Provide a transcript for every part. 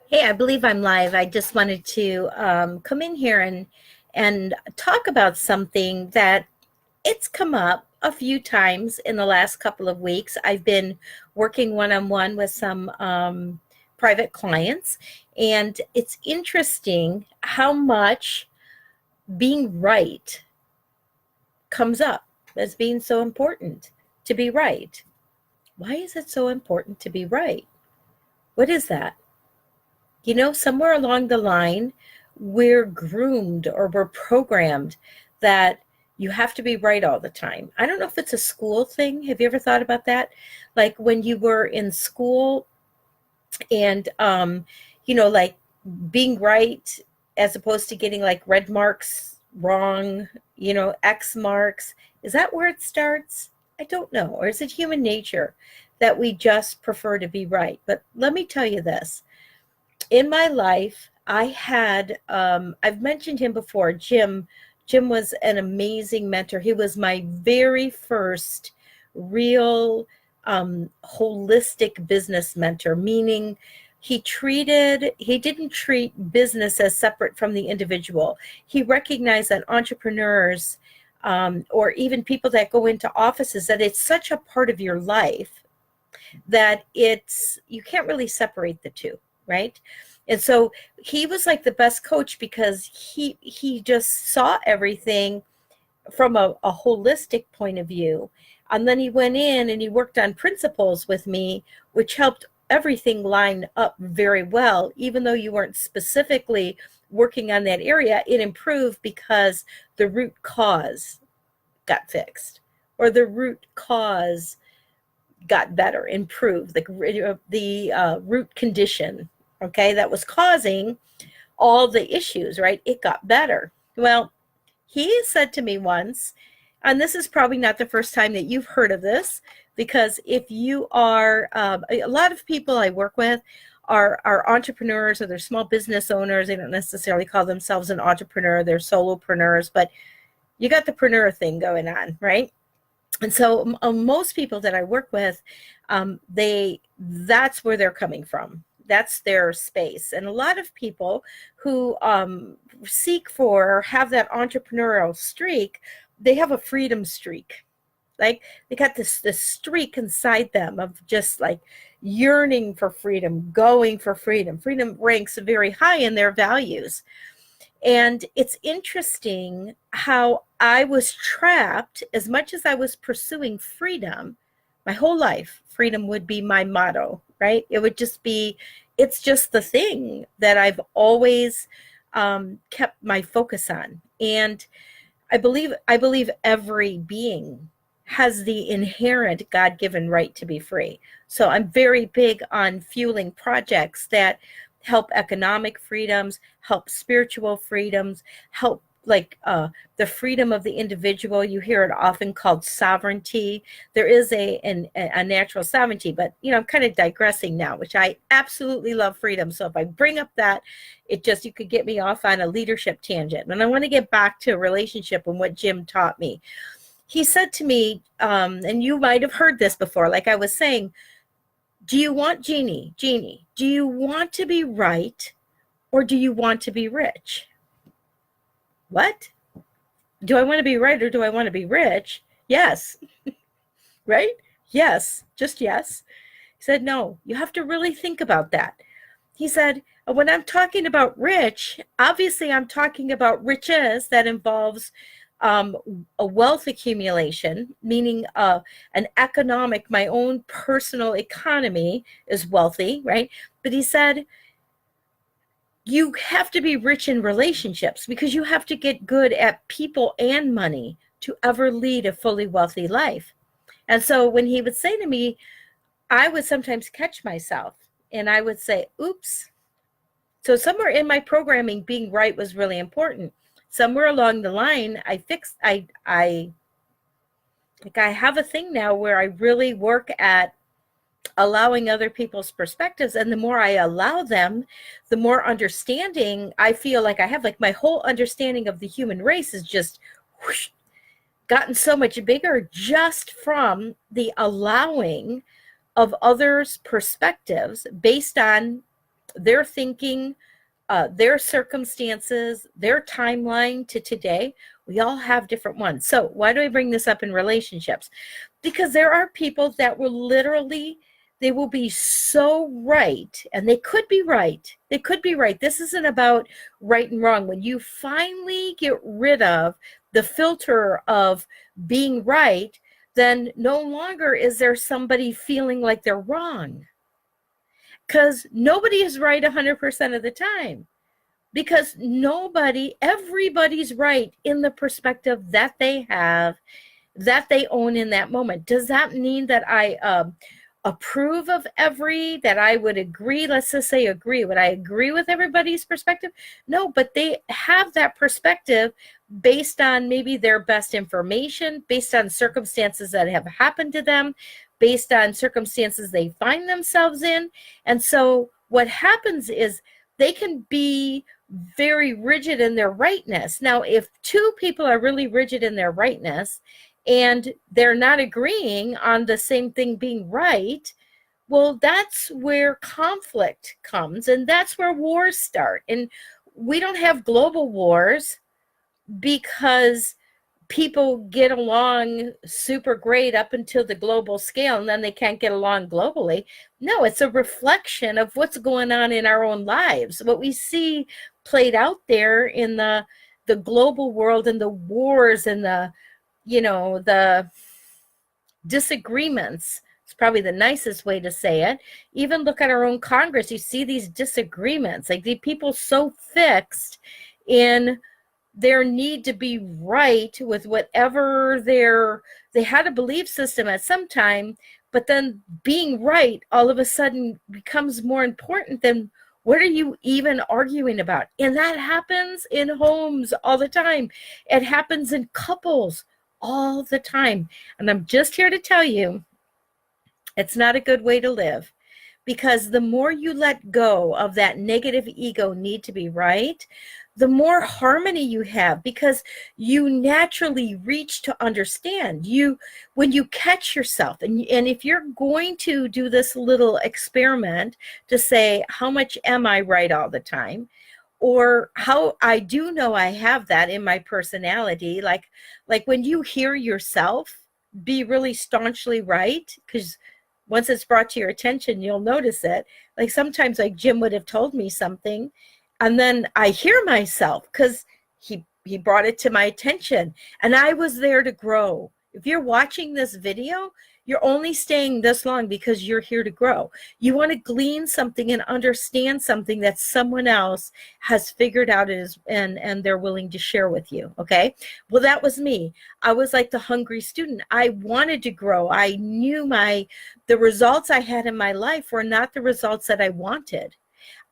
Hey, I believe I'm live. I just wanted to come in here and talk about something that it's come up a few times in the last couple of weeks. I've been working one-on-one with some private clients, and it's interesting how much being right comes up as being so important to be right. Why is it so important to be right? What is that? Somewhere along the line, we're groomed or we're programmed that you have to be right all the time. I don't know if it's a school thing. Have you ever thought about that? Like when you were in school and, like being right as opposed to getting like red marks wrong, X marks. Is that where it starts? I don't know. Or is it human nature that we just prefer to be right? But let me tell you this in my life, I had, I've mentioned him before, Jim. Jim was an amazing mentor. He was my very first real holistic business mentor, meaning he didn't treat business as separate from the individual. He recognized that entrepreneurs, or even people that go into offices, that it's such a part of your life that you can't really separate the two, right? And so he was like the best coach because he just saw everything from a holistic point of view. And then he went in and he worked on principles with me, which helped everything line up very well. Even though you weren't specifically working on that area, it improved because the root cause got fixed, or the root cause got better, improved, the root condition, okay, that was causing all the issues, right? It got better. Well, he said to me once, and this is probably not the first time that you've heard of this, because if you are, a lot of people I work with are entrepreneurs, or they're small business owners. They don't necessarily call themselves an entrepreneur, they're solopreneurs, but you got the preneur thing going on, right? And so most people that I work with, that's where they're coming from. That's their space. And a lot of people who seek for, have that entrepreneurial streak, they have a freedom streak. Like they got this streak inside them of just like yearning for freedom, going for freedom. Freedom ranks very high in their values. And it's interesting how I was trapped. As much as I was pursuing freedom, my whole life, freedom would be my motto, right? It would just be, it's just the thing that I've always kept my focus on. And I believe every being has the inherent God-given right to be free. So I'm very big on fueling projects that help economic freedoms, help spiritual freedoms, help like the freedom of the individual. You hear it often called sovereignty. There is a natural sovereignty, but I'm kind of digressing now, which I absolutely love freedom. So if I bring up that, you could get me off on a leadership tangent. And I want to get back to a relationship and what Jim taught me. He said to me, and you might have heard this before, like I was saying, do you want Jeannie, do you want to be right or do you want to be rich? What? Do I want to be right or do I want to be rich? Yes. Right? Yes. Just yes. He said, no, you have to really think about that. He said, when I'm talking about rich, obviously I'm talking about riches that involves a wealth accumulation, meaning an economic, my own personal economy is wealthy, right? But he said, you have to be rich in relationships because you have to get good at people and money to ever lead a fully wealthy life. And so when he would say to me, I would sometimes catch myself and I would say, oops. So somewhere in my programming, being right was really important. Somewhere along the line, I have a thing now where I really work at allowing other people's perspectives. And the more I allow them, the more understanding I feel like I have. Like my whole understanding of the human race is just whoosh, gotten so much bigger just from the allowing of others' perspectives based on their thinking, their circumstances, their timeline to today. We all have different ones. So why do I bring this up in relationships? Because there are people that will literally, they will be so right, and they could be right. They could be right. This isn't about right and wrong. When you finally get rid of the filter of being right, then no longer is there somebody feeling like they're wrong. Because nobody is right 100% of the time. Because everybody's right in the perspective that they have, that they own in that moment. Does that mean that I approve of that I would agree? Let's just say agree. Would I agree with everybody's perspective? No, but they have that perspective based on maybe their best information, based on circumstances that have happened to them, based on circumstances they find themselves in. And so what happens is they can be very rigid in their rightness. Now, if two people are really rigid in their rightness and they're not agreeing on the same thing being right, well, that's where conflict comes, and that's where wars start. And we don't have global wars because people get along super great up until the global scale, and then they can't get along globally. No, it's a reflection of what's going on in our own lives. What we see played out there in the global world, and the wars, and the disagreements. It's probably the nicest way to say it. Even look at our own Congress. You see these disagreements, like the people so fixed in their need to be right with whatever they had a belief system at some time, but then being right all of a sudden becomes more important than what are you even arguing about? And that happens in homes all the time. It happens in couples all the time. And I'm just here to tell you, it's not a good way to live. Because the more you let go of that negative ego need to be right, the more harmony you have, because you naturally reach to understand. When you catch yourself, and if you're going to do this little experiment to say, how much am I right all the time? Or how I do know I have that in my personality, like when you hear yourself be really staunchly right, because once it's brought to your attention, you'll notice it. Like sometimes, like Jim would have told me something, and then I hear myself because he brought it to my attention, and I was there to grow. If you're watching this video, you're only staying this long because you're here to grow. You want to glean something and understand something that someone else has figured out and they're willing to share with you, okay? Well, that was me. I was like the hungry student. I wanted to grow. I knew the results I had in my life were not the results that I wanted.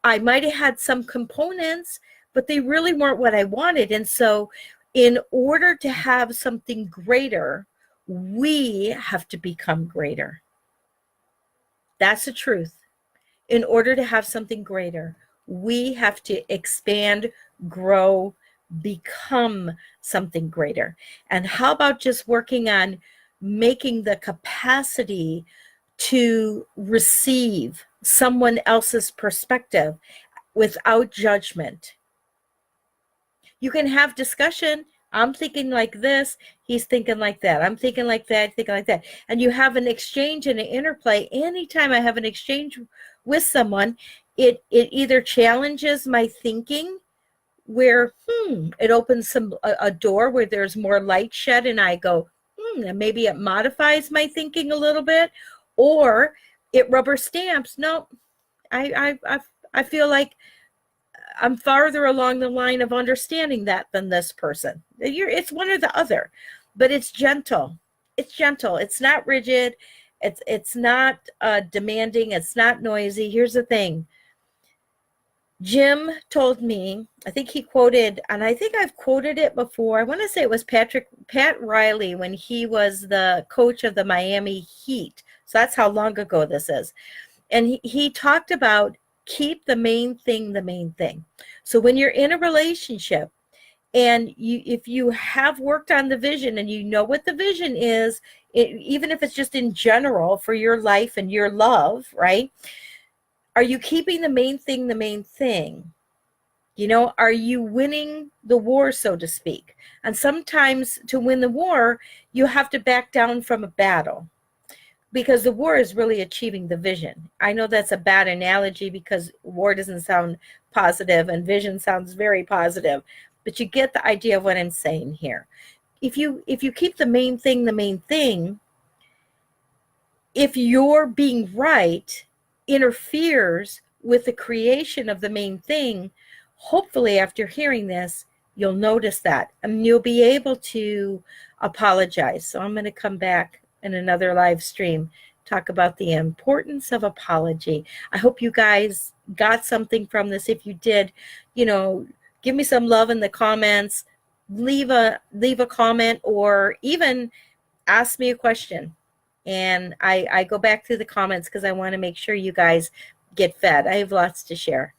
I might have had some components, but they really weren't what I wanted. And so in order to have something greater, we have to become greater. That's the truth. In order to have something greater, we have to expand, grow, become something greater. And how about just working on making the capacity to receive someone else's perspective without judgment? You can have discussion. I'm thinking like this, he's thinking like that. I'm thinking like that, thinking like that. And you have an exchange and an interplay. Anytime I have an exchange with someone, it either challenges my thinking, where it opens a door where there's more light shed, and I go, and maybe it modifies my thinking a little bit, or it rubber stamps. No, I feel like I'm farther along the line of understanding that than this person. It's one or the other, but it's gentle. It's gentle. It's not rigid. It's not demanding. It's not noisy. Here's the thing. Jim told me, I think he quoted, and I think I've quoted it before. I want to say it was Pat Riley when he was the coach of the Miami Heat. So that's how long ago this is. And he talked about keep the main thing the main thing. So when you're in a relationship and if you have worked on the vision and you know what the vision is, even if it's just in general for your life and your love, right? Are you keeping the main thing the main thing? You know, are you winning the war, so to speak? And sometimes to win the war, you have to back down from a battle, because the war is really achieving the vision. I know that's a bad analogy because war doesn't sound positive and vision sounds very positive, but you get the idea of what I'm saying here. If you keep the main thing the main thing, if your being right interferes with the creation of the main thing, hopefully after hearing this, you'll notice that and you'll be able to apologize. So I'm going to come back in another live stream, talk about the importance of apology. I hope you guys got something from this. If you did, you know, give me some love in the comments, leave a comment, or even ask me a question. And I go back through the comments because I want to make sure you guys get fed. I have lots to share.